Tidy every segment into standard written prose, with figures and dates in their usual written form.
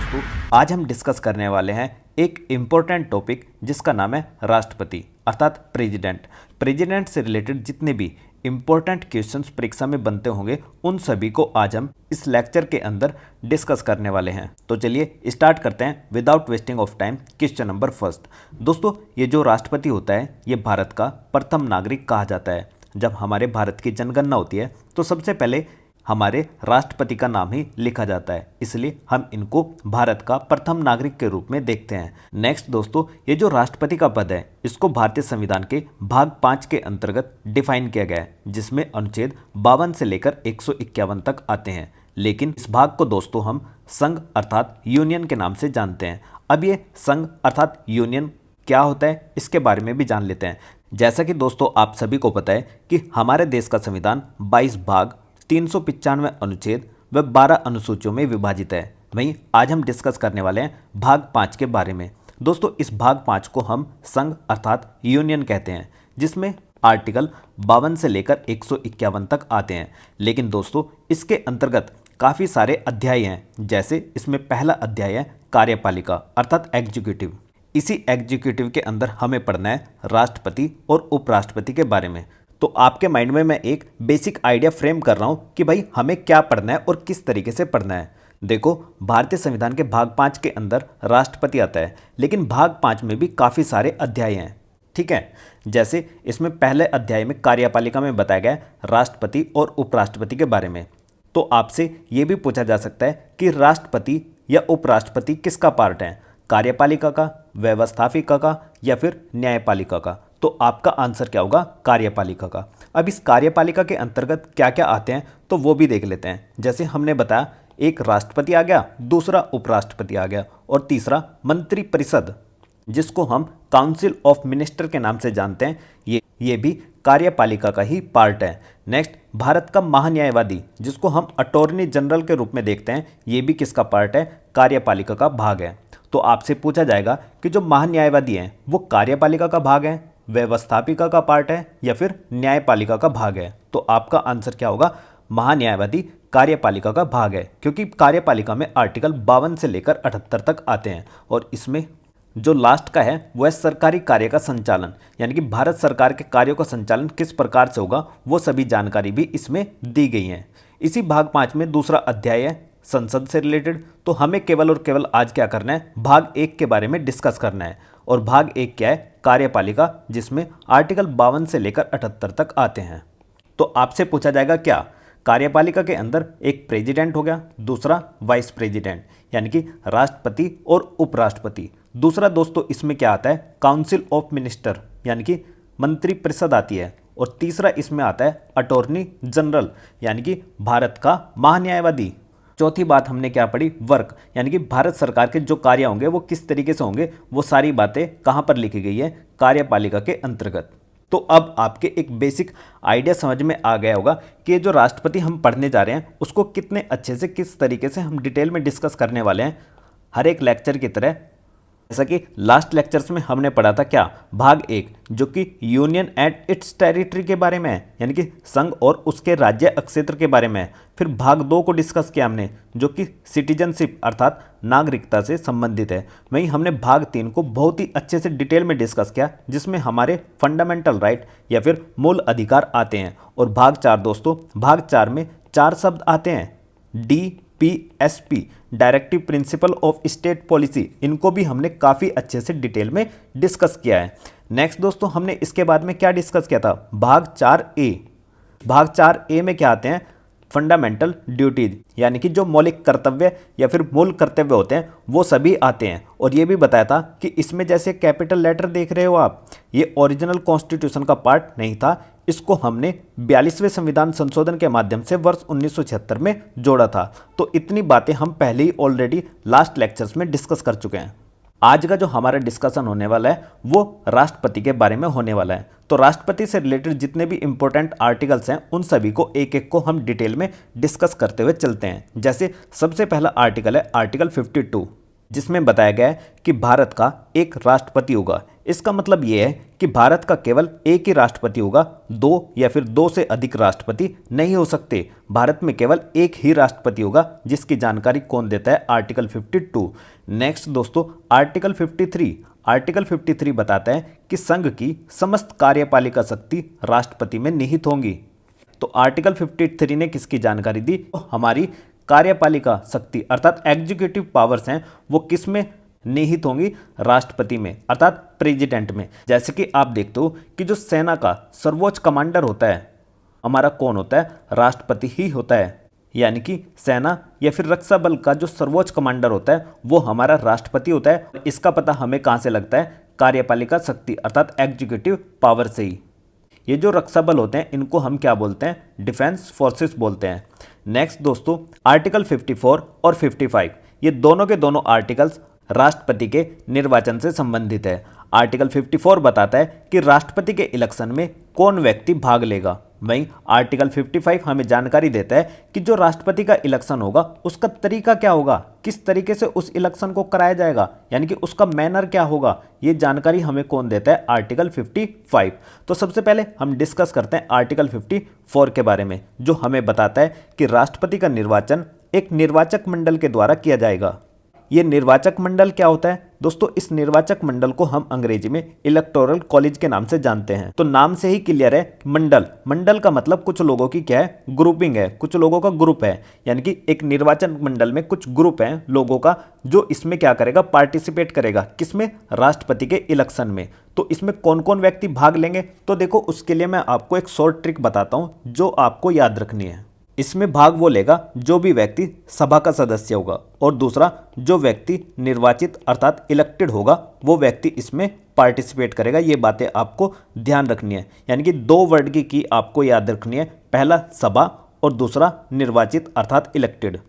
दोस्तों, आज हम डिस्कस करने वाले हैं एक इम्पोर्टेंट टॉपिक जिसका नाम है राष्ट्रपति अर्थात प्रेसिडेंट। प्रेसिडेंट से रिलेटेड जितने भी इम्पोर्टेंट क्वेश्चंस परीक्षा में बनते होंगे उन सभी को आज हम इस लेक्चर के अंदर डिस्कस करने वाले हैं। तो चलिए स्टार्ट करते हैं without wasting of time. Question number first. दोस्तों, ये जो राष्ट्रपति होता है ये भारत का प्रथम नागरिक कहा जाता है। जब हमारे भारत की जनगणना होती है तो सबसे पहले हमारे राष्ट्रपति का नाम ही लिखा जाता है, इसलिए हम इनको भारत का प्रथम नागरिक के रूप में देखते हैं। नेक्स्ट दोस्तों, ये जो राष्ट्रपति का पद है इसको भारतीय संविधान के भाग 5 के अंतर्गत डिफाइन किया गया है, जिसमें अनुच्छेद 52 से लेकर 151 तक आते हैं। लेकिन इस भाग को दोस्तों हम संघ अर्थात यूनियन के नाम से जानते हैं। अब ये संघ अर्थात यूनियन क्या होता है इसके बारे में भी जान लेते हैं। जैसा कि दोस्तों आप सभी को पता है कि हमारे देश का संविधान 22 भाग 395 अनुच्छेद व 12 अनुसूचियों में विभाजित है। वहीं आज हम डिस्कस करने वाले हैं भाग 5 के बारे में। दोस्तों, इस भाग 5 को हम संघ अर्थात यूनियन कहते हैं, जिसमें आर्टिकल 52 से लेकर 151 तक आते हैं। लेकिन दोस्तों इसके अंतर्गत काफ़ी सारे अध्याय हैं। जैसे इसमें पहला अध्याय है कार्यपालिका अर्थात एग्जीक्यूटिव। इसी एग्जीक्यूटिव के अंदर हमें पढ़ना है राष्ट्रपति और उपराष्ट्रपति के बारे में। तो आपके माइंड में मैं एक बेसिक आइडिया फ्रेम कर रहा हूँ कि भाई हमें क्या पढ़ना है और किस तरीके से पढ़ना है। देखो, भारतीय संविधान के भाग 5 के अंदर राष्ट्रपति आता है, लेकिन भाग 5 में भी काफ़ी सारे अध्याय हैं। ठीक है, जैसे इसमें पहले अध्याय में कार्यपालिका में बताया गया है राष्ट्रपति और उपराष्ट्रपति के बारे में। तो आपसे ये भी पूछा जा सकता है कि राष्ट्रपति या उपराष्ट्रपति किसका पार्ट है, कार्यपालिका का, व्यवस्थापिका का या फिर न्यायपालिका का। तो आपका आंसर क्या होगा, कार्यपालिका का। अब इस कार्यपालिका के अंतर्गत क्या क्या आते हैं तो वो भी देख लेते हैं। जैसे हमने बताया, एक राष्ट्रपति आ गया, दूसरा उपराष्ट्रपति आ गया और तीसरा मंत्रिपरिषद, जिसको हम काउंसिल ऑफ मिनिस्टर के नाम से जानते हैं, ये भी कार्यपालिका का ही पार्ट है। नेक्स्ट, भारत का महान्यायवादी, जिसको हम अटॉर्नी जनरल के रूप में देखते हैं, ये भी किसका पार्ट है, कार्यपालिका का भाग है। तो आपसे पूछा जाएगा कि जो महान्यायवादी हैं वो कार्यपालिका का भाग है, व्यवस्थापिका का पार्ट है या फिर न्यायपालिका का भाग है। तो आपका आंसर क्या होगा, महान्यायवादी कार्यपालिका का भाग है, क्योंकि कार्यपालिका में आर्टिकल 52 से लेकर 78 तक आते हैं। और इसमें जो लास्ट का है वह सरकारी कार्य का संचालन, यानी कि भारत सरकार के कार्यों का संचालन किस प्रकार से होगा वो सभी जानकारी भी इसमें दी गई है। इसी भाग 5 में दूसरा अध्याय है संसद से रिलेटेड। तो हमें केवल और केवल आज क्या करना है, भाग 1 के बारे में डिस्कस करना है। और भाग 1 क्या है, कार्यपालिका, जिसमें आर्टिकल 52 से लेकर 78 तक आते हैं। तो आपसे पूछा जाएगा क्या, कार्यपालिका के अंदर एक प्रेसिडेंट हो गया, दूसरा वाइस प्रेसिडेंट यानी कि राष्ट्रपति और उपराष्ट्रपति। दूसरा दोस्तों इसमें क्या आता है, काउंसिल ऑफ मिनिस्टर यानी कि मंत्रिपरिषद आती है। और तीसरा इसमें आता है अटॉर्नी जनरल यानी कि भारत का महान्यायवादी। चौथी बात हमने क्या पढ़ी, वर्क, यानी कि भारत सरकार के जो कार्य होंगे वो किस तरीके से होंगे, वो सारी बातें कहाँ पर लिखी गई है, कार्यपालिका के अंतर्गत। तो अब आपके एक बेसिक आइडिया समझ में आ गया होगा कि ये जो राष्ट्रपति हम पढ़ने जा रहे हैं उसको कितने अच्छे से किस तरीके से हम डिटेल में डिस्कस करने वाले हैं, हर एक लेक्चर की तरह। जैसा कि लास्ट लेक्चर्स में हमने पढ़ा था क्या, भाग 1 जो कि यूनियन एंड इट्स टेरिटरी के बारे में है, यानी कि संघ और उसके राज्य क्षेत्र के बारे में है। फिर भाग 2 को डिस्कस किया हमने, जो कि सिटीजनशिप अर्थात नागरिकता से संबंधित है। वहीं हमने भाग 3 को बहुत ही अच्छे से डिटेल में डिस्कस किया, जिसमें हमारे फंडामेंटल राइट या फिर मूल अधिकार आते हैं। और भाग 4 दोस्तों, भाग 4 में 4 शब्द आते हैं, DPSP directive principle of state policy. इनको भी हमने काफ़ी अच्छे से डिटेल में डिस्कस किया है। नेक्स्ट दोस्तों, हमने इसके बाद में क्या डिस्कस किया था, भाग 4A। भाग 4A में क्या आते हैं, फंडामेंटल ड्यूटीज, यानी कि जो मौलिक कर्तव्य या फिर मूल कर्तव्य होते हैं वो सभी आते हैं। और ये भी बताया था कि इसमें जैसे कैपिटल लेटर देख रहे हो आप, ये ओरिजिनल कॉन्स्टिट्यूशन का पार्ट नहीं था, इसको हमने 42वें संविधान संशोधन के माध्यम से वर्ष 1976 में जोड़ा था। तो इतनी बातें हम पहले ही ऑलरेडी लास्ट लेक्चर्स में डिस्कस कर चुके हैं। आज का जो हमारा डिस्कशन होने वाला है वो राष्ट्रपति के बारे में होने वाला है। तो राष्ट्रपति से रिलेटेड जितने भी इंपॉर्टेंट आर्टिकल्स हैं उन सभी को एक एक को हम डिटेल में डिस्कस करते हुए चलते हैं। जैसे सबसे पहला आर्टिकल है आर्टिकल 52, जिसमें बताया गया है कि भारत का एक राष्ट्रपति होगा, इसका मतलब ये है कि भारत का केवल एक ही राष्ट्रपति होगा, दो या फिर दो से अधिक राष्ट्रपति नहीं हो सकते। भारत में केवल एक ही राष्ट्रपति होगा, जिसकी जानकारी कौन देता है? आर्टिकल 52। नेक्स्ट दोस्तों, आर्टिकल 53। आर्टिकल 53 बताता है कि संघ की समस्त कार्यपालिका शक्ति राष्ट्रपति में निहित होंगी। तो आर्टिकल 53 ने किसकी जानकारी दी? तो हमारी कार्यपालिका शक्ति अर्थात एग्जीक्यूटिव पावर्स हैं वो किस में निहित होंगी? राष्ट्रपति में अर्थात प्रेसिडेंट में। जैसे कि आप देखते हो कि जो सेना का सर्वोच्च कमांडर होता है हमारा कौन होता है? राष्ट्रपति ही होता है। यानी कि सेना या फिर रक्षा बल का जो सर्वोच्च कमांडर होता है वो हमारा राष्ट्रपति होता है। इसका पता हमें कहाँ से लगता है? कार्यपालिका शक्ति अर्थात एग्जीक्यूटिव पावर से ही। ये जो रक्षा बल होते हैं इनको हम क्या बोलते हैं? डिफेंस फोर्सेस बोलते हैं। नेक्स्ट दोस्तों, आर्टिकल 54 और 55 ये दोनों के दोनों आर्टिकल्स राष्ट्रपति के निर्वाचन से संबंधित है। आर्टिकल 54 बताता है कि राष्ट्रपति के इलेक्शन में कौन व्यक्ति भाग लेगा। वहीं आर्टिकल 55 हमें जानकारी देता है कि जो राष्ट्रपति का इलेक्शन होगा उसका तरीका क्या होगा, किस तरीके से उस इलेक्शन को कराया जाएगा, यानी कि उसका मैनर क्या होगा। ये जानकारी हमें कौन देता है? आर्टिकल 55। तो सबसे पहले हम डिस्कस करते हैं आर्टिकल 54 के बारे में, जो हमें बताता है कि राष्ट्रपति का निर्वाचन एक निर्वाचक मंडल के द्वारा किया जाएगा। ये निर्वाचक मंडल क्या होता है दोस्तों? इस निर्वाचक मंडल को हम अंग्रेजी में इलेक्टोरल कॉलेज के नाम से जानते हैं। तो नाम से ही क्लियर है, मंडल। मंडल का मतलब कुछ लोगों की क्या है? ग्रुपिंग है, कुछ लोगों का ग्रुप है। यानी कि एक निर्वाचन मंडल में कुछ ग्रुप है लोगों का जो इसमें क्या करेगा? पार्टिसिपेट करेगा। किसमें? राष्ट्रपति के इलेक्शन में। तो इसमें कौन कौन व्यक्ति भाग लेंगे? तो देखो, उसके लिए मैं आपको एक शॉर्ट ट्रिक बताता हूँ जो आपको याद रखनी है। इसमें भाग वो लेगा जो भी व्यक्ति सभा का सदस्य होगा, और दूसरा जो व्यक्ति निर्वाचित अर्थात इलेक्टेड होगा वो व्यक्ति इसमें पार्टिसिपेट करेगा। ये बातें आपको ध्यान रखनी है। यानी कि दो वर्ड की आपको याद रखनी है, पहला सभा और दूसरा निर्वाचित अर्थात इलेक्टेड।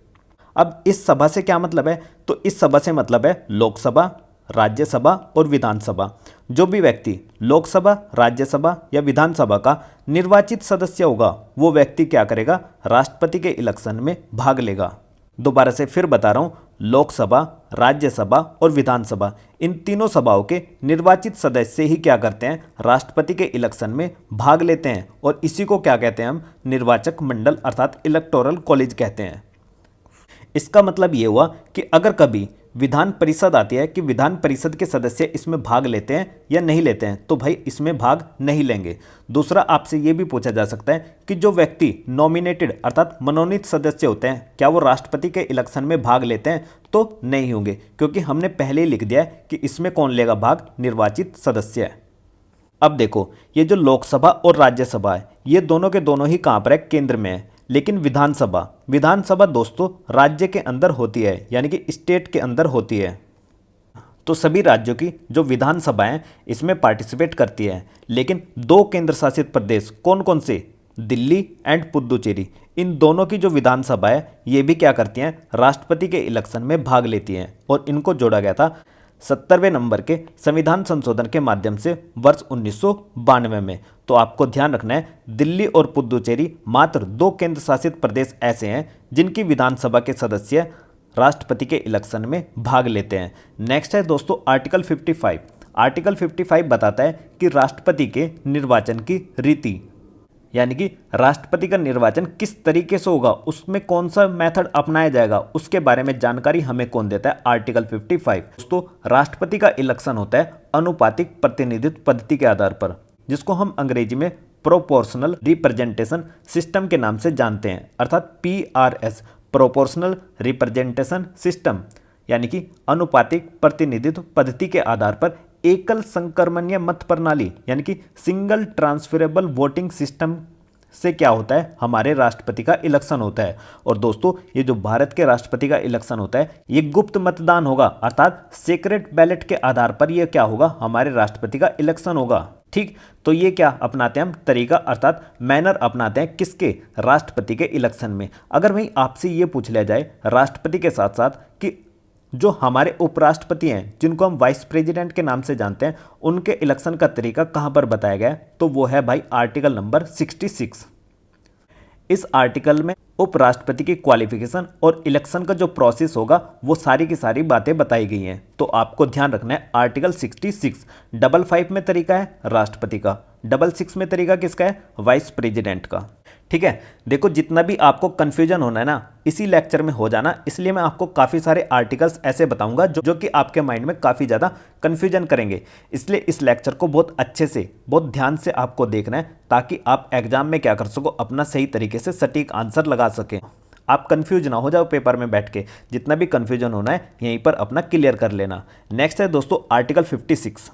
अब इस सभा से क्या मतलब है? तो इस सभा से मतलब है लोकसभा, राज्यसभा और विधानसभा। जो भी व्यक्ति लोकसभा, राज्यसभा या विधानसभा का निर्वाचित सदस्य होगा वो व्यक्ति क्या करेगा? राष्ट्रपति के इलेक्शन में भाग लेगा। दोबारा से फिर बता रहा हूँ, लोकसभा, राज्यसभा और विधानसभा इन तीनों सभाओं के निर्वाचित सदस्य ही क्या करते हैं? राष्ट्रपति के इलेक्शन में भाग लेते हैं, और इसी को क्या कहते हैं हम? निर्वाचक मंडल अर्थात इलेक्टोरल कॉलेज कहते हैं। इसका मतलब ये हुआ कि अगर कभी विधान परिषद आती है कि विधान परिषद के सदस्य इसमें भाग लेते हैं या नहीं लेते हैं, तो भाई इसमें भाग नहीं लेंगे। दूसरा, आपसे ये भी पूछा जा सकता है कि जो व्यक्ति नॉमिनेटेड अर्थात मनोनीत सदस्य होते हैं क्या वो राष्ट्रपति के इलेक्शन में भाग लेते हैं? तो नहीं होंगे, क्योंकि हमने पहले ही लिख दिया है कि इसमें कौन लेगा भाग? निर्वाचित सदस्य है। अब देखो, ये जो लोकसभा और राज्यसभा है ये दोनों के दोनों ही कहाँ पर है? केंद्र में है। लेकिन विधानसभा दोस्तों राज्य के अंदर होती है, यानी कि स्टेट के अंदर होती है। तो सभी राज्यों की जो विधानसभाएं इसमें पार्टिसिपेट करती है। लेकिन दो केंद्र शासित प्रदेश कौन कौन से? दिल्ली एंड पुदुचेरी, इन दोनों की जो विधानसभा है ये भी क्या करती हैं? राष्ट्रपति के इलेक्शन में भाग लेती हैं। और इनको जोड़ा गया था 70वें नंबर के संविधान संशोधन के माध्यम से वर्ष 1992 में। तो आपको ध्यान रखना है, दिल्ली और पुदुचेरी मात्र दो केंद्र शासित प्रदेश ऐसे हैं जिनकी विधानसभा के सदस्य राष्ट्रपति के इलेक्शन में भाग लेते हैं। नेक्स्ट है दोस्तों आर्टिकल 55। आर्टिकल 55 बताता है कि राष्ट्रपति के निर्वाचन की रीति, यानी कि राष्ट्रपति का निर्वाचन किस तरीके से होगा, उसमें कौन सा मेथड अपनाया जाएगा, उसके बारे में जानकारी हमें कौन देता है? आर्टिकल 55। दोस्तों, राष्ट्रपति का इलेक्शन होता है अनुपातिक प्रतिनिधित्व पद्धति के आधार पर, जिसको हम अंग्रेजी में प्रोपोर्शनल रिप्रेजेंटेशन सिस्टम के नाम से जानते हैं, अर्थात PRS, प्रोपोर्शनल रिप्रेजेंटेशन सिस्टम, यानी कि अनुपातिक प्रतिनिधित्व पद्धति के आधार पर एकल संक्रमणीय मत प्रणाली, यानी कि सिंगल ट्रांसफरेबल वोटिंग सिस्टम से क्या होता है? हमारे राष्ट्रपति का इलेक्शन होता है। और दोस्तों, ये जो भारत के राष्ट्रपति का इलेक्शन होता है ये गुप्त मतदान होगा, अर्थात सीक्रेट बैलेट के आधार पर ये क्या होगा? हमारे राष्ट्रपति का इलेक्शन होगा। ठीक, तो ये क्या अपनाते हैं हम? तरीका अर्थात मैनर अपनाते हैं किसके? राष्ट्रपति के इलेक्शन में। अगर वहीं आपसे ये पूछ लिया जाए राष्ट्रपति के साथ साथ कि जो हमारे उपराष्ट्रपति हैं जिनको हम वाइस प्रेसिडेंट के नाम से जानते हैं उनके इलेक्शन का तरीका कहां पर बताया गया है, तो वो है भाई आर्टिकल नंबर 66। इस आर्टिकल में उपराष्ट्रपति की क्वालिफिकेशन और इलेक्शन का जो प्रोसेस होगा वो सारी की सारी बातें बताई गई हैं। तो आपको ध्यान रखना है आर्टिकल 66 55 में तरीका है राष्ट्रपति का, 66 में तरीका किसका है, वाइस प्रेसिडेंट का। ठीक है, देखो जितना भी आपको कंफ्यूजन होना है ना इसी लेक्चर में हो जाना, इसलिए मैं आपको काफ़ी सारे आर्टिकल्स ऐसे बताऊंगा जो कि आपके माइंड में काफ़ी ज़्यादा कंफ्यूजन करेंगे। इसलिए इस लेक्चर को बहुत अच्छे से बहुत ध्यान से आपको देखना है ताकि आप एग्जाम में क्या कर सको, अपना सही तरीके से सटीक आंसर लगा सकें, आप कंफ्यूज ना हो जाओ पेपर में बैठ के। जितना भी कंफ्यूजन होना है यहीं पर अपना क्लियर कर लेना। नेक्स्ट है दोस्तों आर्टिकल 56,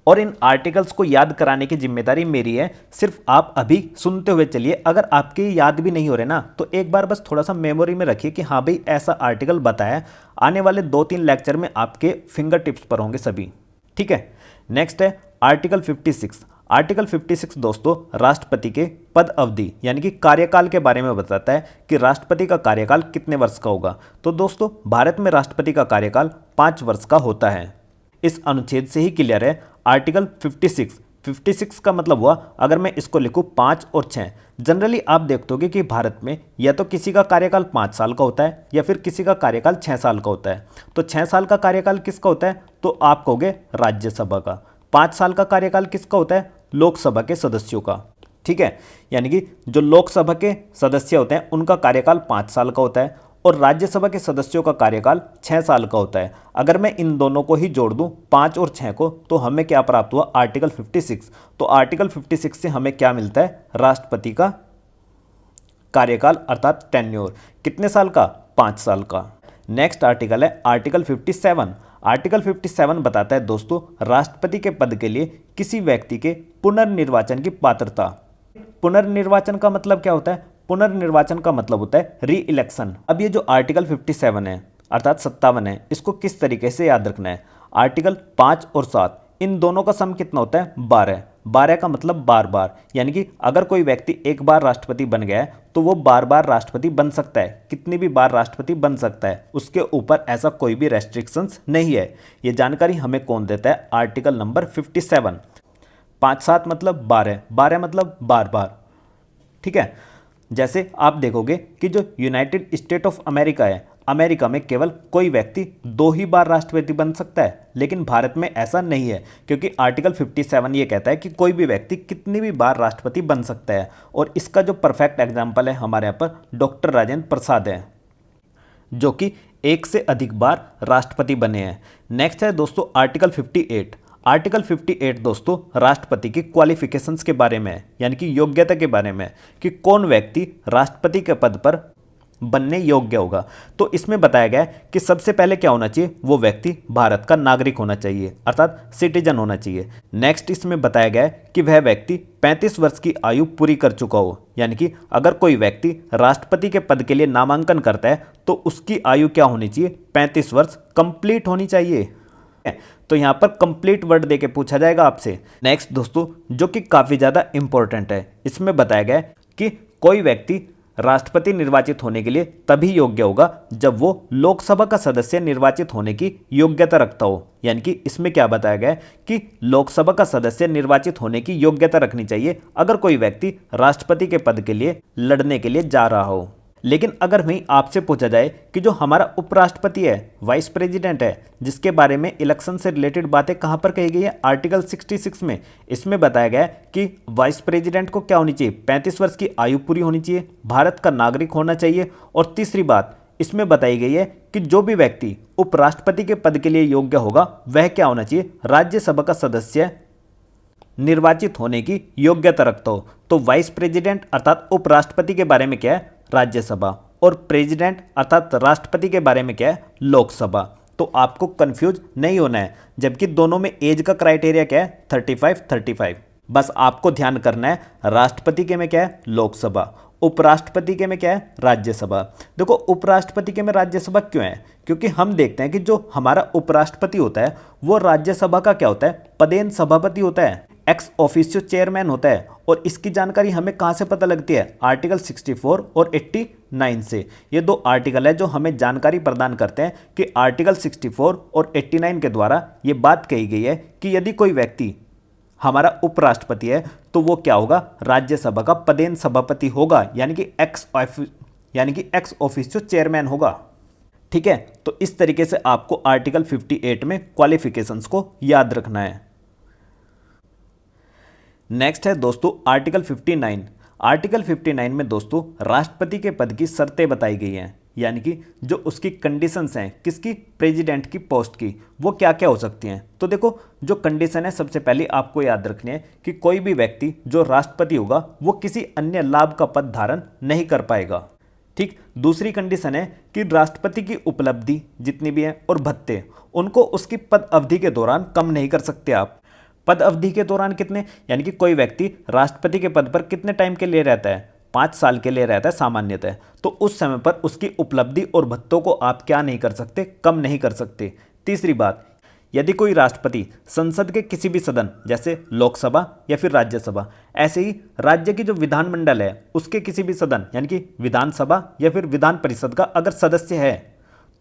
और इन आर्टिकल्स को याद कराने की जिम्मेदारी मेरी है। सिर्फ आप अभी सुनते हुए चलिए, अगर आपके याद भी नहीं हो रहे ना तो एक बार बस थोड़ा सा मेमोरी में रखिए कि हाँ भाई ऐसा आर्टिकल बताया। आने वाले 2-3 लेक्चर में आपके फिंगर टिप्स पर होंगे सभी। ठीक है, नेक्स्ट है आर्टिकल 56। आर्टिकल 56 दोस्तों राष्ट्रपति के पद अवधि यानी कि कार्यकाल के बारे में बताता है कि राष्ट्रपति का कार्यकाल कितने वर्ष का होगा। तो दोस्तों भारत में राष्ट्रपति का कार्यकाल 5 वर्ष का होता है। इस अनुच्छेद से ही क्लियर है। आर्टिकल 56 का मतलब हुआ, अगर मैं इसको लिखूं 5 और 6, जनरली आप देखते होगे कि भारत में या तो किसी का कार्यकाल 5 साल का होता है या फिर किसी का कार्यकाल 6 साल का होता है। तो 6 साल का कार्यकाल किसका होता है, तो आप कहोगे राज्यसभा का। 5 साल का कार्यकाल किसका होता है, लोकसभा के सदस्यों का। ठीक है, यानी कि जो लोकसभा के सदस्य होते हैं उनका कार्यकाल 5 साल का होता है और राज्यसभा के सदस्यों का कार्यकाल 6 साल का होता है। अगर मैं इन दोनों को ही जोड़ दूं 5 और 6 को, तो हमें क्या प्राप्त हुआ, आर्टिकल 56। तो आर्टिकल 56 से हमें क्या मिलता है, राष्ट्रपति का कार्यकाल अर्थात टेन्योर कितने साल का, 5 साल का। नेक्स्ट आर्टिकल है आर्टिकल 57। आर्टिकल 57 बताता है दोस्तों राष्ट्रपति के पद के लिए किसी व्यक्ति के पुनर्निर्वाचन की पात्रता। पुनर्निर्वाचन का मतलब क्या होता है, पुनर्निर्वाचन का मतलब होता है री इलेक्शन। अब ये जो आर्टिकल 57 है अर्थात 57 है, इसको किस तरीके से याद रखना है, आर्टिकल 5 और 7 इन दोनों का सम कितना होता है, 12। 12 का मतलब बार बार, यानी कि अगर कोई व्यक्ति एक बार राष्ट्रपति बन गया है तो वो बार बार राष्ट्रपति बन सकता है, कितनी भी बार राष्ट्रपति बन सकता है, उसके ऊपर ऐसा कोई भी रेस्ट्रिक्शंस नहीं है। ये जानकारी हमें कौन देता है, आर्टिकल नंबर 57। 5-7 मतलब 12, 12 मतलब बार बार। ठीक है, जैसे आप देखोगे कि जो यूनाइटेड स्टेट ऑफ अमेरिका है, अमेरिका में केवल कोई व्यक्ति 2 ही बार राष्ट्रपति बन सकता है, लेकिन भारत में ऐसा नहीं है क्योंकि आर्टिकल 57 ये कहता है कि कोई भी व्यक्ति कितनी भी बार राष्ट्रपति बन सकता है। और इसका जो परफेक्ट एग्जाम्पल है हमारे यहाँ पर डॉक्टर राजेंद्र प्रसाद हैं, जो कि 1 से अधिक बार राष्ट्रपति बने हैं। नेक्स्ट है दोस्तों आर्टिकल 58। आर्टिकल 58 दोस्तों राष्ट्रपति की क्वालिफिकेशंस के बारे में है, यानी कि योग्यता के बारे में, कि कौन व्यक्ति राष्ट्रपति के पद पर बनने योग्य होगा। तो इसमें बताया गया है कि सबसे पहले क्या होना चाहिए, वो व्यक्ति भारत का नागरिक होना चाहिए अर्थात सिटीजन होना चाहिए। नेक्स्ट इसमें बताया गया है कि वह व्यक्ति 35 वर्ष की आयु पूरी कर चुका हो, यानी कि अगर कोई व्यक्ति राष्ट्रपति के पद के लिए नामांकन करता है तो उसकी आयु क्या होनी चाहिए, 35 वर्ष कंप्लीट होनी चाहिए। तो यहां पर कंप्लीट वर्ड देके पूछा जाएगा आपसे। नेक्स्ट दोस्तों जो कि काफी ज्यादा इंपॉर्टेंट है, इसमें बताया गया है कि कोई व्यक्ति राष्ट्रपति निर्वाचित होने के लिए तभी योग्य होगा जब वो लोकसभा का सदस्य निर्वाचित होने की योग्यता रखता हो। यानी कि इसमें क्या बताया गया है कि लोकसभा का सदस्य निर्वाचित होने की योग्यता रखनी चाहिए अगर कोई व्यक्ति राष्ट्रपति के पद के लिए लड़ने के लिए जा रहा हो। लेकिन अगर वहीं आपसे पूछा जाए कि जो हमारा उपराष्ट्रपति है, वाइस प्रेसिडेंट है, जिसके बारे में इलेक्शन से रिलेटेड बातें कहां पर कही गई है, आर्टिकल 66 में, इसमें बताया गया है कि वाइस प्रेसिडेंट को क्या होनी चाहिए, 35 वर्ष की आयु पूरी होनी चाहिए, भारत का नागरिक होना चाहिए, और तीसरी बात इसमें बताई गई है कि जो भी व्यक्ति उपराष्ट्रपति के पद के लिए योग्य होगा वह क्या होना चाहिए, राज्यसभा का सदस्य निर्वाचित होने की योग्यता रखता हो। तो वाइस प्रेसिडेंट अर्थात उपराष्ट्रपति के बारे में क्या है, राज्यसभा, और प्रेसिडेंट अर्थात राष्ट्रपति के बारे में क्या है, लोकसभा। तो आपको कंफ्यूज नहीं होना है, जबकि दोनों में एज का क्राइटेरिया क्या है, 35। बस आपको ध्यान करना है राष्ट्रपति के में क्या है, लोकसभा, उपराष्ट्रपति के में क्या है, राज्यसभा। देखो उपराष्ट्रपति के में राज्यसभा क्यों है, क्योंकि हम देखते हैं कि जो हमारा उपराष्ट्रपति होता है वो राज्यसभा का क्या होता है, पदेन सभापति होता है, एक्स ऑफिशियो चेयरमैन होता है। और इसकी जानकारी हमें कहाँ से पता लगती है, आर्टिकल 64 और 89 से। ये 2 आर्टिकल है जो हमें जानकारी प्रदान करते हैं कि आर्टिकल 64 और 89 के द्वारा ये बात कही गई है कि यदि कोई व्यक्ति हमारा उपराष्ट्रपति है तो वो क्या होगा, राज्यसभा का पदेन सभापति होगा, यानी कि एक्स ऑफिशियो चेयरमैन होगा। ठीक है, तो इस तरीके से आपको आर्टिकल 58 में क्वालिफिकेशंस को याद रखना है। नेक्स्ट है दोस्तों आर्टिकल 59। आर्टिकल 59 में दोस्तों राष्ट्रपति के पद की शर्तें बताई गई हैं, यानी कि जो उसकी कंडीशंस हैं किसकी, प्रेसिडेंट की पोस्ट की, वो क्या क्या हो सकती हैं। तो देखो जो कंडीशन है सबसे पहले आपको याद रखनी है कि कोई भी व्यक्ति जो राष्ट्रपति होगा वो किसी अन्य लाभ का पद धारण नहीं कर पाएगा। ठीक, दूसरी कंडीशन है कि राष्ट्रपति की उपलब्धि जितनी भी है और भत्ते उनको उसकी पद अवधि के दौरान कम नहीं कर सकते आप। पद अवधि के दौरान कितने, यानी कि कोई व्यक्ति राष्ट्रपति के पद पर कितने टाइम के लिए रहता है, 5 साल के लिए रहता है सामान्यतः, तो उस समय पर उसकी उपलब्धि और भत्तों को आप क्या नहीं कर सकते, कम नहीं कर सकते। तीसरी बात, यदि कोई राष्ट्रपति संसद के किसी भी सदन जैसे लोकसभा या फिर राज्यसभा, ऐसे ही राज्य की जो विधानमंडल है उसके किसी भी सदन यानी कि विधानसभा या फिर विधान परिषद का अगर सदस्य है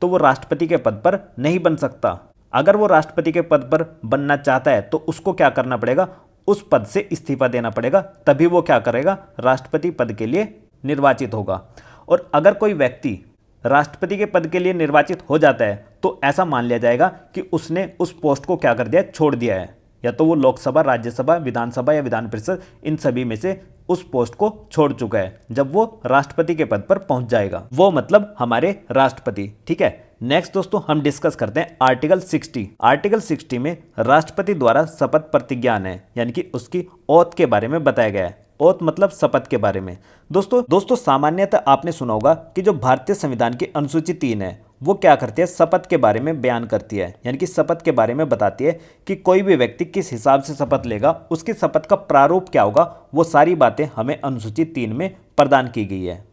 तो वो राष्ट्रपति के पद पर नहीं बन सकता। अगर वो राष्ट्रपति के पद पर बनना चाहता है तो उसको क्या करना पड़ेगा, उस पद से इस्तीफा देना पड़ेगा, तभी वो क्या करेगा, राष्ट्रपति पद के लिए निर्वाचित होगा। और अगर कोई व्यक्ति राष्ट्रपति के पद के लिए निर्वाचित हो जाता है तो ऐसा मान लिया जाएगा कि उसने उस पोस्ट को क्या कर दिया, छोड़ दिया है, या तो वो लोकसभा, राज्यसभा, विधानसभा या विधान परिषद इन सभी में से उस पोस्ट को छोड़ चुका है जब वो राष्ट्रपति के पद पर पहुंच जाएगा, वो मतलब हमारे राष्ट्रपति। ठीक है, नेक्स्ट दोस्तों हम डिस्कस करते हैं आर्टिकल 60। आर्टिकल 60 में राष्ट्रपति द्वारा शपथ प्रतिज्ञान है, यानी कि उसकी ओथ के बारे में बताया गया है। ओथ मतलब शपथ के बारे में। दोस्तों सामान्यतः आपने सुना होगा कि जो भारतीय संविधान की अनुसूची 3 है वो क्या करती है, शपथ के बारे में बयान करती है, यानी कि शपथ के बारे में बताती है कि कोई भी व्यक्ति किस हिसाब से शपथ लेगा, उसकी शपथ का प्रारूप क्या होगा, वो सारी बातें हमें अनुसूची 3 में प्रदान की गई है।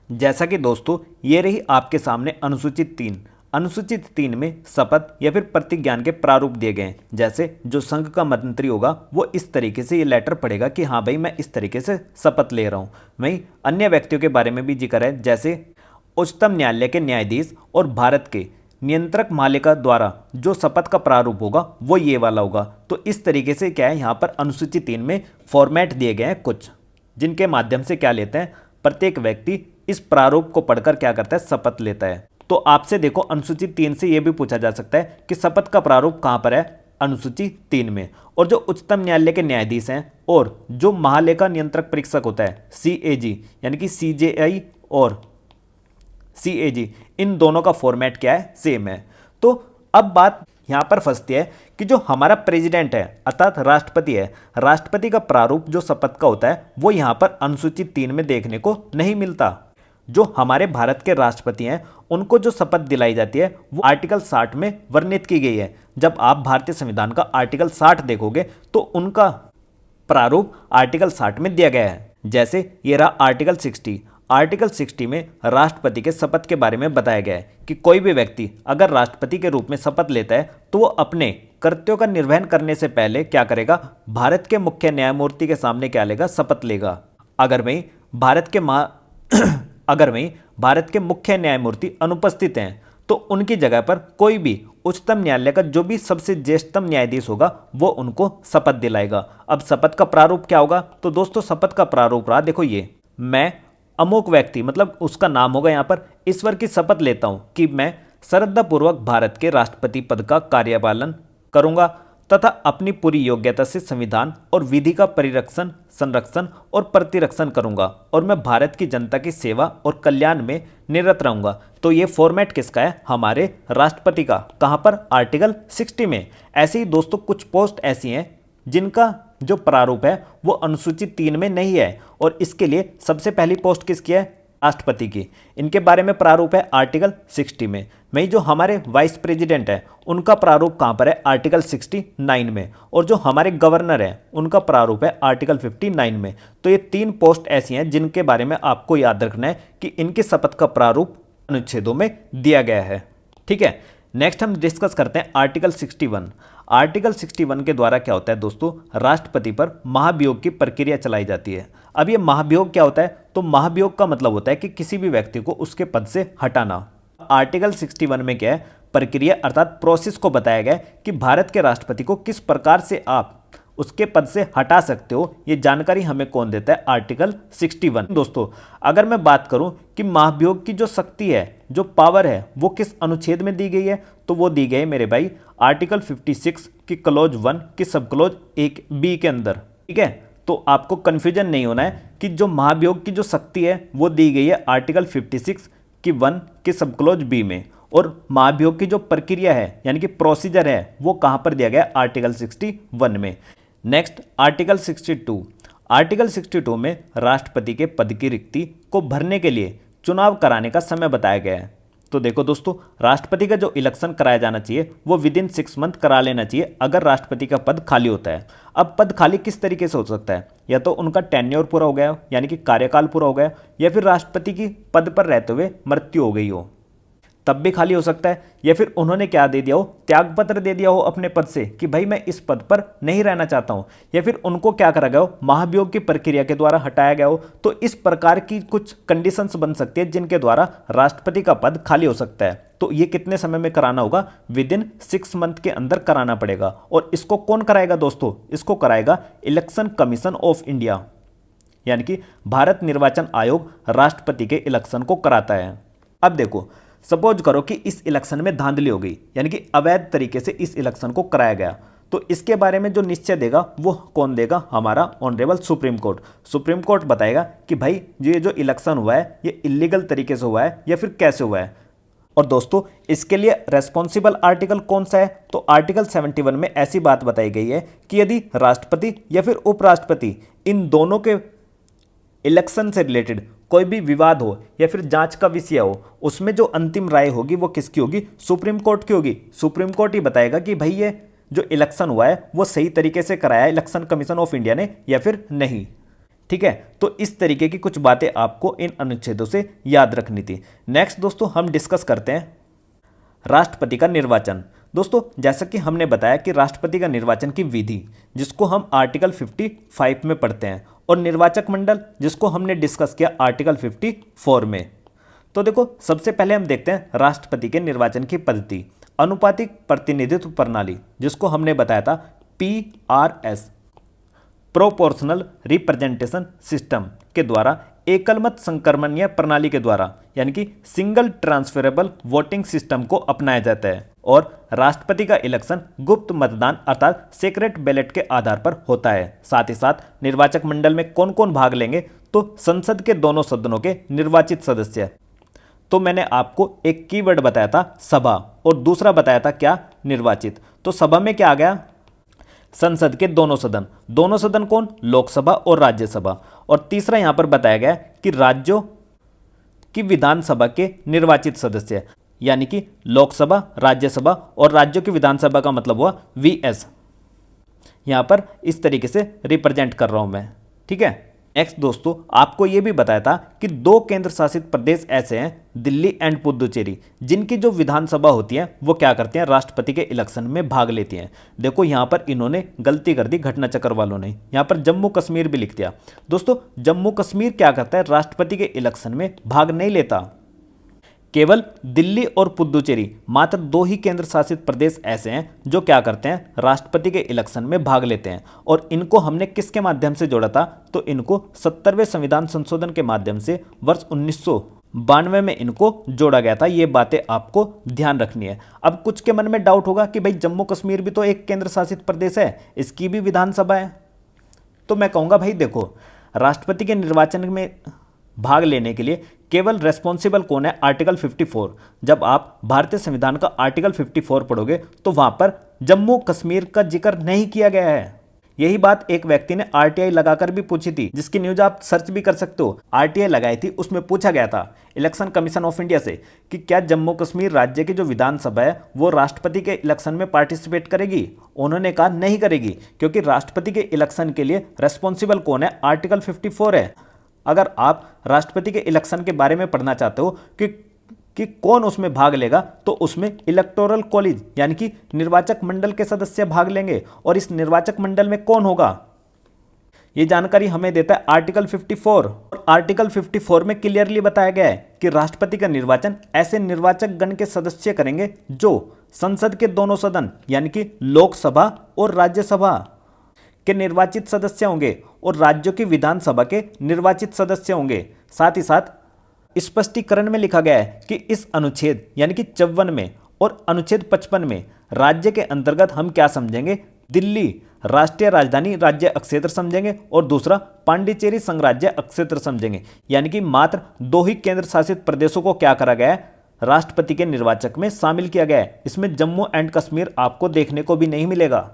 जैसा कि दोस्तों ये रही आपके सामने अनुसूचित 3। अनुसूचित 3 में शपथ या फिर प्रतिज्ञान के प्रारूप दिए गए हैं। जैसे जो संघ का मंत्री होगा वो इस तरीके से ये लेटर पढ़ेगा कि हाँ भाई मैं इस तरीके से शपथ ले रहा हूँ। वहीं अन्य व्यक्तियों के बारे में भी जिक्र है, जैसे उच्चतम न्यायालय के न्यायाधीश और भारत के नियंत्रक मालिका द्वारा जो शपथ का प्रारूप होगा वो ये वाला होगा। तो इस तरीके से क्या है, यहाँ पर अनुसूची 3 में फॉर्मेट दिए गए हैं कुछ, जिनके माध्यम से क्या लेते हैं, प्रत्येक व्यक्ति इस प्रारूप को पढ़कर क्या करता है, शपथ लेता है। तो आपसे देखो अनुसूची 3 से यह भी पूछा जा सकता है कि शपथ का प्रारूप कहाँ पर है, अनुसूची 3 में। और जो उच्चतम न्यायालय के न्यायाधीश हैं और जो महालेखा नियंत्रक परीक्षक होता है CAG, यानी कि CJI और CAG, इन दोनों का फॉर्मेट क्या है, सेम है। तो अब बात यहाँ पर फंसती है कि जो हमारा प्रेसिडेंट है अर्थात राष्ट्रपति है, राष्ट्रपति का प्रारूप जो शपथ का होता है वो यहाँ पर अनुसूची 3 में देखने को नहीं मिलता। जो हमारे भारत के राष्ट्रपति हैं उनको जो शपथ दिलाई जाती है वो आर्टिकल 60 में वर्णित की गई है। जब आप भारतीय संविधान का आर्टिकल 60 देखोगे तो उनका प्रारूप आर्टिकल 60 में दिया गया है। जैसे ये रहा आर्टिकल 60। आर्टिकल 60 में राष्ट्रपति के शपथ के बारे में बताया गया है कि कोई भी व्यक्ति अगर राष्ट्रपति के रूप में शपथ लेता है तो वो अपने कर्तव्यों का निर्वहन करने से पहले क्या करेगा, भारत के मुख्य न्यायमूर्ति के सामने क्या लेगा, शपथ लेगा। अगर वहीं भारत के मुख्य न्यायमूर्ति अनुपस्थित हैं तो उनकी जगह पर कोई भी उच्चतम न्यायालय का जो भी सबसे ज्येष्ठतम न्यायाधीश होगा वो उनको शपथ दिलाएगा। अब शपथ का प्रारूप क्या होगा, तो दोस्तों शपथ का प्रारूप रहा, देखो ये, मैं अमुक व्यक्ति मतलब उसका नाम होगा यहाँ पर, ईश्वर की शपथ लेता हूँ कि मैं श्रद्धापूर्वक भारत के राष्ट्रपति पद का कार्यपालन करूँगा तथा अपनी पूरी योग्यता से संविधान और विधि का परिरक्षण, संरक्षण और प्रतिरक्षण करूंगा और मैं भारत की जनता की सेवा और कल्याण में निरत रहूंगा। तो ये फॉर्मेट किसका है, हमारे राष्ट्रपति का। कहां पर, आर्टिकल 60 में। ऐसे ही दोस्तों कुछ पोस्ट ऐसी हैं जिनका जो प्रारूप है वो अनुसूचित 3 में नहीं है और इसके लिए सबसे पहली पोस्ट किसकी है, राष्ट्रपति की। इनके बारे में प्रारूप है आर्टिकल 60 में। वहीं जो हमारे वाइस प्रेसिडेंट है उनका प्रारूप कहाँ पर है, आर्टिकल 69 में। और जो हमारे गवर्नर है उनका प्रारूप है आर्टिकल 59 में। तो ये 3 पोस्ट ऐसी हैं जिनके बारे में आपको याद रखना है कि इनके शपथ का प्रारूप अनुच्छेदों में दिया गया है। ठीक है, नेक्स्ट हम डिस्कस करते हैं आर्टिकल 61। आर्टिकल 61 के द्वारा क्या होता है दोस्तों, राष्ट्रपति पर महाभियोग की प्रक्रिया चलाई जाती है। अब ये महाभियोग क्या होता है, तो महाभियोग का मतलब होता है कि किसी भी व्यक्ति को उसके पद से हटाना। आर्टिकल 61 में क्या है, प्रक्रिया अर्थात प्रोसेस को बताया गया है कि भारत के राष्ट्रपति को किस प्रकार से आप उसके पद से हटा सकते हो। ये जानकारी हमें कौन देता है? आर्टिकल 61। दोस्तों, अगर मैं बात करूं कि महाभियोग की जो शक्ति है, जो पावर है, वो किस अनुच्छेद में दी गई है, तो वो दी गई है मेरे भाई आर्टिकल 56 की क्लॉज 1 की सब क्लॉज 1 बी के अंदर। ठीक है, तो आपको कंफ्यूजन नहीं होना है कि जो महाभियोग की जो शक्ति है वो दी गई है आर्टिकल 56 की 1 की सब क्लॉज बी में, और महाभियोग की जो प्रक्रिया है यानी कि प्रोसीजर है वो कहां पर दिया गया? आर्टिकल 61 में। Next, article 62। आर्टिकल 62 में राष्ट्रपति के पद की रिक्ति को भरने के लिए चुनाव कराने का समय बताया गया है। तो देखो दोस्तों, राष्ट्रपति का जो इलेक्शन कराया जाना चाहिए वो विद इन 6 मंथ करा लेना चाहिए अगर राष्ट्रपति का पद खाली होता है। अब पद खाली किस तरीके से हो सकता है? या तो उनका टेन्योर पूरा हो गया यानी कि कार्यकाल पूरा हो गया, या फिर राष्ट्रपति की पद पर रहते हुए मृत्यु हो गई हो, तब भी खाली हो सकता है, या फिर उन्होंने क्या दे दिया हो? त्यागपत्र दे दिया हो अपने पद से कि भाई मैं इस पद पर नहीं रहना चाहता हूं, या फिर उनको क्या करा गया हो? महाभियोग की प्रक्रिया के द्वारा हटाया गया हो। तो इस प्रकार की कुछ कंडीशंस बन सकती है जिनके द्वारा राष्ट्रपति का पद खाली हो सकता है। तो ये कितने समय में कराना होगा? विद इन 6 मंथ के अंदर कराना पड़ेगा। और इसको कौन कराएगा दोस्तों? इसको कराएगा इलेक्शन कमीशन ऑफ इंडिया, यानी कि भारत निर्वाचन आयोग राष्ट्रपति के इलेक्शन को कराता है। अब देखो, सपोज करो कि इस इलेक्शन में धांधली हो गई, यानी कि अवैध तरीके से इस इलेक्शन को कराया गया, तो इसके बारे में जो निश्चय देगा वो कौन देगा? हमारा honourable supreme court. Supreme court बताएगा कि भाई ये जो इलेक्शन हुआ है ये इलीगल तरीके से हुआ है या फिर कैसे हुआ है। और दोस्तों, इसके लिए रेस्पॉन्सिबल आर्टिकल कौन सा है? तो आर्टिकल 71 में ऐसी बात बताई गई है कि यदि राष्ट्रपति या फिर उपराष्ट्रपति इन दोनों के इलेक्शन से रिलेटेड कोई भी विवाद हो या फिर जांच का विषय हो, उसमें जो अंतिम राय होगी वो किसकी होगी? सुप्रीम कोर्ट की होगी। सुप्रीम कोर्ट ही बताएगा कि भाई ये जो इलेक्शन हुआ है वो सही तरीके से कराया है इलेक्शन कमीशन ऑफ इंडिया ने या फिर नहीं। ठीक है, तो इस तरीके की कुछ बातें आपको इन अनुच्छेदों से याद रखनी थी। नेक्स्ट दोस्तों, हम डिस्कस करते हैं राष्ट्रपति का निर्वाचन। दोस्तों, जैसा कि हमने बताया कि राष्ट्रपति का निर्वाचन की विधि, जिसको हम आर्टिकल 55 में पढ़ते हैं, और निर्वाचक मंडल, जिसको हमने डिस्कस किया आर्टिकल 54 में। तो देखो, सबसे पहले हम देखते हैं राष्ट्रपति के निर्वाचन की पद्धति। अनुपातिक प्रतिनिधित्व प्रणाली, जिसको हमने बताया था PRS, प्रोपोर्शनल रिप्रेजेंटेशन सिस्टम के द्वारा, एकलमत संक्रमणीय प्रणाली के द्वारा, यानी कि सिंगल ट्रांसफरेबल वोटिंग सिस्टम को अपनाया जाता है, और राष्ट्रपति का इलेक्शन गुप्त मतदान अर्थात सीक्रेट बैलेट के आधार पर होता है। साथ ही साथ निर्वाचक मंडल में कौन कौन भाग लेंगे? तो संसद के दोनों सदनों के निर्वाचित सदस्य। तो मैंने आपको एक कीवर्ड बताया था सभा, और दूसरा बताया था क्या? निर्वाचित। तो सभा में क्या आ गया? संसद के दोनों सदन। दोनों सदन कौन? लोकसभा और राज्यसभा। और तीसरा यहां पर बताया गया कि राज्यों की विधानसभा के निर्वाचित सदस्य, यानी कि लोकसभा, राज्यसभा और राज्यों की विधानसभा का मतलब हुआ VS। यहां पर इस तरीके से रिप्रेजेंट कर रहा हूं मैं। ठीक है, नेक्स्ट दोस्तों, आपको यह भी बताया था कि 2 केंद्र शासित प्रदेश ऐसे हैं, दिल्ली एंड पुदुचेरी, जिनकी जो विधानसभा होती है वो क्या करती हैं? राष्ट्रपति के इलेक्शन में भाग लेती हैं। देखो, यहां पर इन्होंने गलती कर दी घटना चक्र वालों ने, यहां पर जम्मू कश्मीर भी लिख दिया। दोस्तों, जम्मू कश्मीर क्या करता है? राष्ट्रपति के इलेक्शन में भाग नहीं लेता। केवल दिल्ली और पुदुचेरी, मात्र 2 ही केंद्र शासित प्रदेश ऐसे हैं जो क्या करते हैं? राष्ट्रपति के इलेक्शन में भाग लेते हैं। और इनको हमने किसके माध्यम से जोड़ा था? तो इनको 70वें संविधान संशोधन के माध्यम से वर्ष 1992 में इनको जोड़ा गया था। ये बातें आपको ध्यान रखनी है। अब कुछ के मन में डाउट होगा कि भाई जम्मू कश्मीर भी तो एक केंद्र शासित प्रदेश है, इसकी भी विधानसभा है। तो मैं कहूँगा भाई देखो, राष्ट्रपति के निर्वाचन में भाग लेने के लिए केवल रेस्पॉन्सिबल कौन है? आर्टिकल 54। जब आप भारतीय संविधान का आर्टिकल 54 पढ़ोगे तो वहां पर जम्मू कश्मीर का जिक्र नहीं किया गया है। यही बात एक व्यक्ति ने RTI लगाकर भी पूछी थी, जिसकी न्यूज आप सर्च भी कर सकते हो। RTI लगाई थी, उसमें पूछा गया था इलेक्शन कमीशन ऑफ इंडिया से कि क्या जम्मू कश्मीर राज्य की जो विधानसभा है वो राष्ट्रपति के इलेक्शन में पार्टिसिपेट करेगी? उन्होंने कहा नहीं करेगी, क्योंकि राष्ट्रपति के इलेक्शन के लिए रेस्पॉन्सिबल कौन है? आर्टिकल 54 है। अगर आप राष्ट्रपति के इलेक्शन के बारे में पढ़ना चाहते हो कि कौन उसमें भाग लेगा, तो उसमें इलेक्टोरल कॉलेज यानी कि निर्वाचक मंडल के सदस्य भाग लेंगे। और इस निर्वाचक मंडल में कौन होगा, ये जानकारी हमें देता है आर्टिकल 54। और और आर्टिकल 54 में क्लियरली बताया गया है कि राष्ट्रपति का निर्वाचन ऐसे निर्वाचक गण के सदस्य करेंगे जो संसद के दोनों सदन यानी कि लोकसभा और राज्यसभा के निर्वाचित सदस्य होंगे और राज्यों की विधानसभा के निर्वाचित सदस्य होंगे। साथ ही साथ स्पष्टीकरण में लिखा गया है कि इस अनुच्छेद यानी कि 54 में और अनुच्छेद 55 में राज्य के अंतर्गत हम क्या समझेंगे, दिल्ली राष्ट्रीय राजधानी राज्य अक्षेत्र समझेंगे और दूसरा पांडिचेरी संघराज्य अक्षेत्र समझेंगे। यानी कि मात्र 2 ही केंद्र शासित प्रदेशों को क्या करा गया है, राष्ट्रपति के निर्वाचक में शामिल किया गया है। इसमें जम्मू एंड कश्मीर आपको देखने को भी नहीं मिलेगा।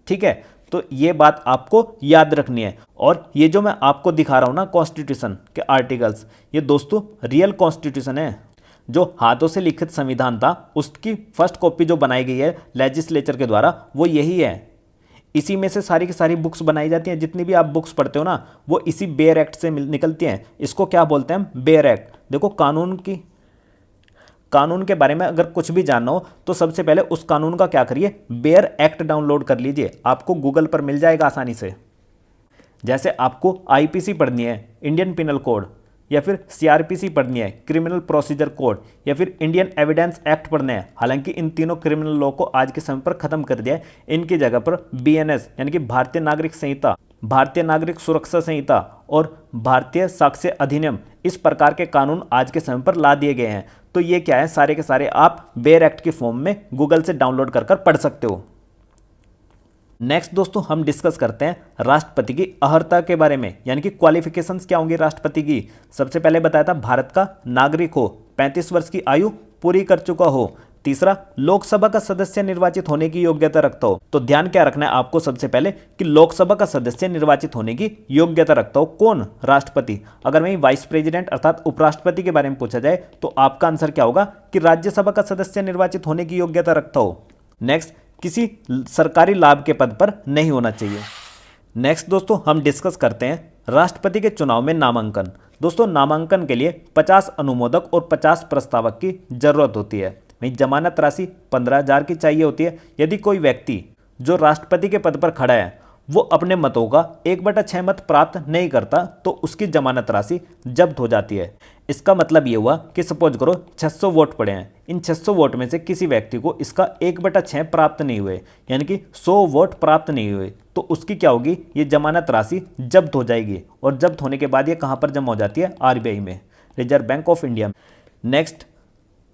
ठीक है, तो ये बात आपको याद रखनी है। और ये जो मैं आपको दिखा रहा हूं ना कॉन्स्टिट्यूशन के आर्टिकल्स, ये दोस्तों रियल कॉन्स्टिट्यूशन है। जो हाथों से लिखित संविधान था उसकी फर्स्ट कॉपी जो बनाई गई है लेजिस्लेचर के द्वारा वो यही है। इसी में से सारी की सारी बुक्स बनाई जाती हैं। जितनी भी आप बुक्स पढ़ते हो ना वो इसी बेयर एक्ट से निकलती हैं। इसको क्या बोलते हैं, बेयर एक्ट। देखो कानून के बारे में अगर कुछ भी जानना हो तो सबसे पहले उस कानून का क्या करिए, बेयर एक्ट डाउनलोड कर लीजिए। आपको गूगल पर मिल जाएगा आसानी से। जैसे आपको आईपीसी पढ़नी है, इंडियन पिनल कोड, या फिर सीआरपीसी पढ़नी है, क्रिमिनल प्रोसीजर कोड, या फिर इंडियन एविडेंस एक्ट पढ़ने हैं। हालांकि इन तीनों क्रिमिनल लॉ को आज के समय पर खत्म कर दिया है। इनकी जगह पर बीएनएस यानी कि भारतीय नागरिक संहिता, भारतीय नागरिक सुरक्षा संहिता और भारतीय साक्ष्य अधिनियम, इस प्रकार के कानून आज के समय पर ला दिए गए हैं। तो ये क्या है, सारे के सारे आप बेयर एक्ट की फॉर्म में गूगल से डाउनलोड कर पढ़ सकते हो। नेक्स्ट दोस्तों हम डिस्कस करते हैं राष्ट्रपति की अर्हता के बारे में, यानी कि क्वालिफिकेशंस क्या होंगी राष्ट्रपति की। सबसे पहले बताया था भारत का नागरिक हो, 35 वर्ष की आयु पूरी कर चुका हो, तीसरा लोकसभा का सदस्य निर्वाचित होने की योग्यता रखता हो। तो ध्यान क्या रखना है आपको सबसे पहले कि लोकसभा का सदस्य निर्वाचित होने की योग्यता रखता हो कौन, राष्ट्रपति। अगर वहीं वाइस प्रेसिडेंट अर्थात उपराष्ट्रपति के बारे में पूछा जाए तो आपका आंसर क्या होगा कि राज्यसभा का सदस्य निर्वाचित होने की योग्यता रखता हो। नेक्स्ट, किसी सरकारी लाभ के पद पर नहीं होना चाहिए। नेक्स्ट दोस्तों हम डिस्कस करते हैं राष्ट्रपति के चुनाव में नामांकन। दोस्तों नामांकन के लिए 50 अनुमोदक और 50 प्रस्तावक की जरूरत होती है। वहीं जमानत राशि 15,000 की चाहिए होती है। यदि कोई व्यक्ति जो राष्ट्रपति के पद पर खड़ा है वो अपने मतों का 1/6 मत प्राप्त नहीं करता तो उसकी जमानत राशि जब्त हो जाती है। इसका मतलब ये हुआ कि सपोज करो 600 वोट पड़े हैं, इन 600 वोट में से किसी व्यक्ति को इसका 1/6 प्राप्त नहीं हुए, यानी कि 100 वोट प्राप्त नहीं हुए, तो उसकी क्या होगी, ये जमानत राशि जब्त हो जाएगी। और जब्त होने के बाद ये कहाँ पर जमा हो जाती है, आरबीआई में, reserve bank of India. Next,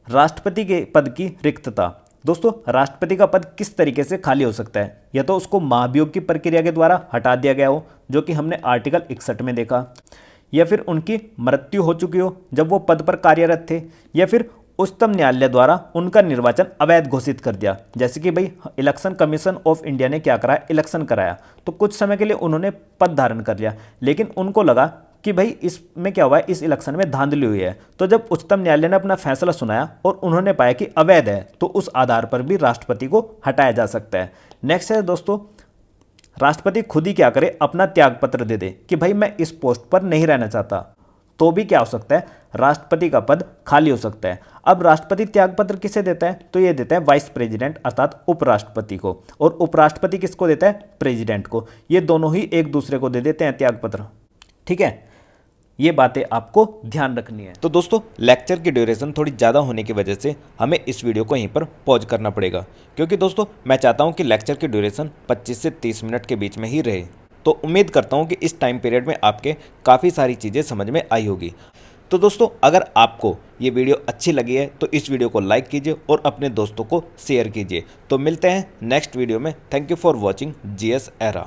राष्ट्रपति के पद की रिक्तता। दोस्तों राष्ट्रपति का पद किस तरीके से खाली हो सकता है, या तो उसको महाभियोग की प्रक्रिया के द्वारा हटा दिया गया हो जो कि हमने आर्टिकल 61 में देखा, या फिर उनकी मृत्यु हो चुकी हो जब वो पद पर कार्यरत थे, या फिर उच्चतम न्यायालय द्वारा उनका निर्वाचन अवैध घोषित कर दिया। जैसे कि भाई इलेक्शन कमीशन ऑफ इंडिया ने क्या कराया, इलेक्शन कराया, तो कुछ समय के लिए उन्होंने पद धारण कर लिया, लेकिन उनको लगा कि भाई इसमें क्या हुआ है, इस इलेक्शन में धांधली हुई है। तो जब उच्चतम न्यायालय ने अपना फैसला सुनाया और उन्होंने पाया कि अवैध है, तो उस आधार पर भी राष्ट्रपति को हटाया जा सकता है। नेक्स्ट है दोस्तों, राष्ट्रपति खुद ही क्या करे, अपना त्याग पत्र दे दे कि भाई मैं इस पोस्ट पर नहीं रहना चाहता, तो भी क्या हो सकता है, राष्ट्रपति का पद खाली हो सकता है। अब राष्ट्रपति त्याग पत्र किसे देता है, तो ये देता है वाइस प्रेसिडेंट अर्थात उपराष्ट्रपति को, और उपराष्ट्रपति किसको देता है, प्रेसिडेंट को। ये दोनों ही एक दूसरे को दे देते हैं त्याग पत्र। ठीक है, ये बातें आपको ध्यान रखनी है। तो दोस्तों लेक्चर की ड्यूरेशन थोड़ी ज़्यादा होने की वजह से हमें इस वीडियो को यहीं पर पॉज करना पड़ेगा, क्योंकि दोस्तों मैं चाहता हूं कि लेक्चर की ड्यूरेशन 25 से 30 मिनट के बीच में ही रहे। तो उम्मीद करता हूं कि इस टाइम पीरियड में आपके काफ़ी सारी चीज़ें समझ में आई होगी। तो दोस्तों अगर आपको ये वीडियो अच्छी लगी है तो इस वीडियो को लाइक कीजिए और अपने दोस्तों को शेयर कीजिए। तो मिलते हैं नेक्स्ट वीडियो में। Thank you for watching GS era.